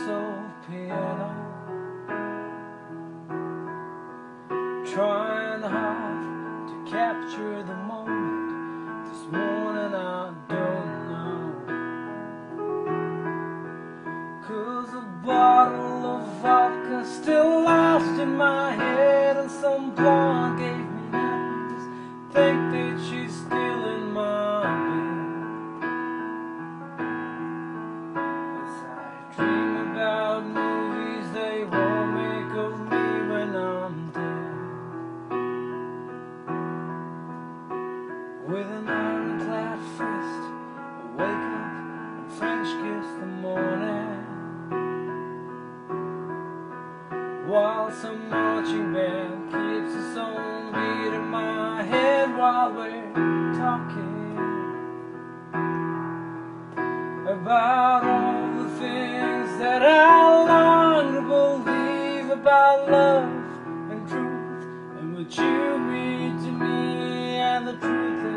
soft piano, trying hard to capture the moment. This morning I don't know, 'cause a bottle of vodka still lost in my head, and some blonde gave me nightmares. Think that she's still in my bed. As I dream about movies they won't make of me when I'm dead. With an ironclad fist, I wake up and French kiss the morning, while some marching band keeps its own beat in my head while we're talking about all the things that I long to believe about love and truth, and what you mean to me, and the truth is